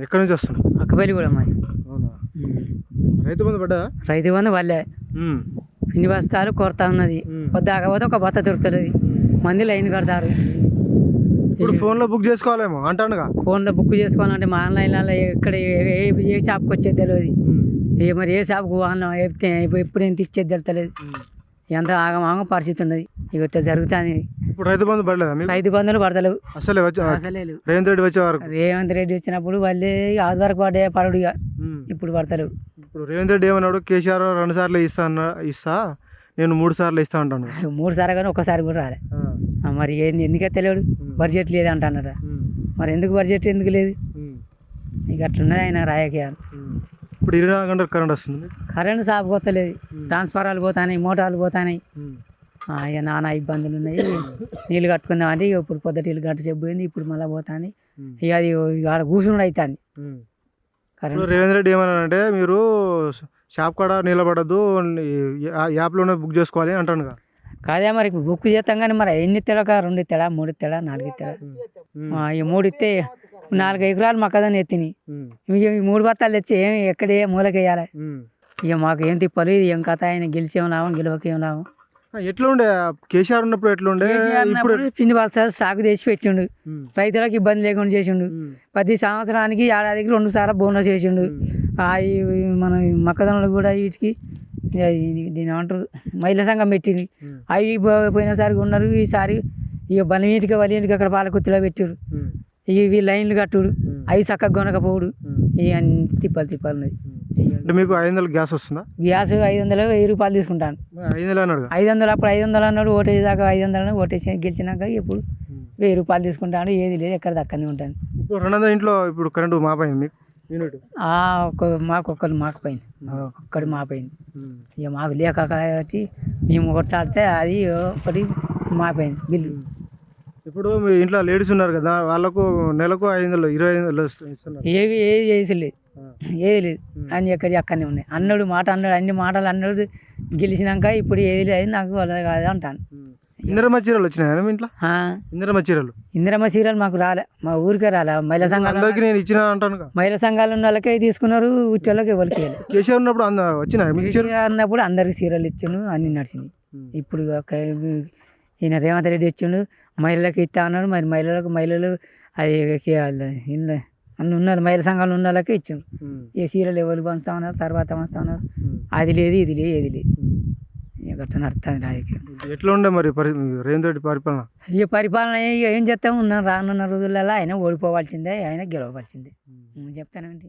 ఎక్కడి నుంచి వస్తున్నావు? అక్కపల్లి కూడా మాది. అవునా? రైతు బంధు పడ్డా? రైతు బంధు వాళ్ళే పిండి బస్తాలు కొరత ఉన్నది. పొద్దాకపోతే ఒక బత్త దొరుకుతుంది, మంది లైన్ కడతారు. ఇప్పుడు ఫోన్లో బుక్ చేసుకోవాలేమో అంటానుగా. ఫోన్లో బుక్ చేసుకోవాలంటే మా ఆన్లైన్లో ఎక్కడ ఏ షాప్కి వచ్చేది తెలియదు. మరి ఏ షాప్కు అన్నం ఎప్పుడు ఎంత ఇచ్చేది తెలుస్తలేదు. ఎంత ఆగమాగం పరిస్థితి ఉన్నది. ఇట్లా జరుగుతుంది. ఇప్పుడు రైతు బంధు పడలేదా మీకు? రైతు బంధులు పడతలేవు అసలే. రేవంత్ రెడ్డి వచ్చేవారు. రేవంత్ రెడ్డి వచ్చినప్పుడు వాళ్ళే ఆది వరకు పడే పరుడు. ఇప్పుడు పడతలేవు. ఇప్పుడు రేవంత్ రెడ్డి ఏమన్నాడు? కేసీఆర్ 2 సార్లు ఇస్తా, నేను 3 సార్లు ఇస్తా అంటాను. 3 సార్లు కానీ ఒక్కసారి కూడా రాలే. మరి ఏంది ఎందుకే తెలియదు. బడ్జెట్ లేదు అంటున్నారా? మరి ఎందుకు బడ్జెట్ ఎందుకు లేదు? ఇక అట్లున్నది ఆయన రాజకీయాలు. ఇప్పుడు 24 గంటలు కరెంట్ వస్తుంది. కరెంట్ సాపు పోతలేదు. ట్రాన్స్ఫారాలు పోతాయి, మోటార్లు పోతాయి. ఇక నానా ఇబ్బందులు ఉన్నాయి. నీళ్ళు కట్టుకుందాం అంటే ఇప్పుడు పొద్దుటీలు గంట సేపు పోయింది, ఇప్పుడు మళ్ళీ పోతుంది. ఇక అది ఆడ కూర్చుని అవుతుంది. రేవంత్ రెడ్డి ఏమన్నాడంటే మీరు షాప్ కాడ నిలబడద్దు, యాప్లోనే బుక్ చేసుకోవాలి అంటాను. కాదే మరి బుక్ చేస్తాం కానీ మరి ఎన్ని ఇస్తాడో? 2 ఇస్తాడా, 3 ఇస్తాడా, 4 ఇస్తాడా? ఈ 3 ఇస్తే 4 ఎకరాలు మక్కదని ఎత్తిని. ఇక 3 బత్తాలు తెచ్చి ఎక్కడ మూలకి వేయాలి? ఇక మాకు ఏం తిప్పాలి? ఇది ఏం కథ? ఆయన గెలిచేం లాభం, గెలవకేం లాభం? ఎట్లా ఉండే కేసీఆర్ ఉన్నప్పుడు? ఎట్లా ఉండే? ఇప్పుడు పిండి బస్తాలు స్టాక్ తెచ్చి పెట్టిండు, రైతులకు ఇబ్బంది లేకుండా చేసిండు. ప్రతి సంవత్సరానికి ఏడాదికి 2 సార్లు బోనస్ చేసిండు. మన మొక్కజొన్నలు కూడా వీటికి దీని ఏమంటారు మహిళా సంఘం పెట్టింది. అవి పోయినసారి ఉన్నారు. ఈసారి ఇక బలమీటికి వాళ్ళకి అక్కడ పాలకుర్తిలో పెట్టారు. ఇవి లైన్లు కట్టుడు, అవి చక్కగా కొనకపోవుడు, ఇవి అన్ని తిప్పాలు ఉన్నది. మీకు 500 గ్యాస్ వస్తుందా? గ్యాస్ 500, 1000 రూపాయలు తీసుకుంటాను. 500 అప్పుడు 500 అన్నాడు. ఓటేసి దాకా 500 ఓటేసి గెలిచినాక ఇప్పుడు 1000 రూపాయలు తీసుకుంటాను. ఏది లేదు, ఎక్కడ దక్కనే ఉంటాను. ఇప్పుడు 200 ఇంట్లో ఇప్పుడు కరెంటు మాపోయింది మీకు యూనిట్? మాకొక్కరు మాకపోయింది, ఒక్కడి మాపోయింది. ఇక మాకు లేక కాబట్టి మేము కొట్లాడితే అది ఒకటి మాపోయింది బిల్లు. ఇప్పుడు మీ ఇంట్లో లేడీస్ ఉన్నారు కదా, వాళ్ళకు నెలకు 500, 2500 ఇస్తున్నారు. ఏది చేసలేదు, ఏది లేదు. అన్ని అక్కడనే ఉన్నాయి. అన్నాడు అన్ని మాటలు అన్నాడు. గెలిచినాక ఇప్పుడు ఏది లేదు నాకు వాళ్ళ కాదు అంటాను. ఇందిరమ్మ చీరలు వచ్చినాయా మీ ఇంట్లో? ఇందిరమ్మ చీరలు మాకు రాలే, మా ఊరికే రాలే. మహిళా సంఘాలు నేను ఇచ్చిన అంటాను. మహిళా సంఘాలు ఉన్న వాళ్ళకే తీసుకున్నారు, ఉచ్చోళ్ళకి ఎవరికి కేసీఆర్ ఉన్నప్పుడు ఉన్నప్పుడు అందరికి చీరలు ఇచ్చిండు, అన్ని నడిచినాయి. ఇప్పుడు ఈయన రేవంత్ రెడ్డి ఇచ్చిండు, మహిళలకు ఇస్తా అన్నాడు. మరి మహిళలు అది అన్ని ఉన్నారు, మహిళా సంఘాలు ఉన్న వాళ్ళకే ఇచ్చిండు. ఈ చీరలు ఎవరు పంచుతా ఉన్నారు, తర్వాత పంచుతా ఉన్నారు. అది లేదు, ఇది లేదు, ఏది లేదు. గట్ట నడుస్తుంది రాజకీయం. ఎట్లా ఉండే మరి రేవంత్ రెడ్డి పరిపాలన? ఈ పరిపాలన ఏం చేస్తాము? రానున్న రోజులలో ఆయన ఓడిపోవాల్సిందే, ఆయన గెలవవలసిందే. చెప్తానండి.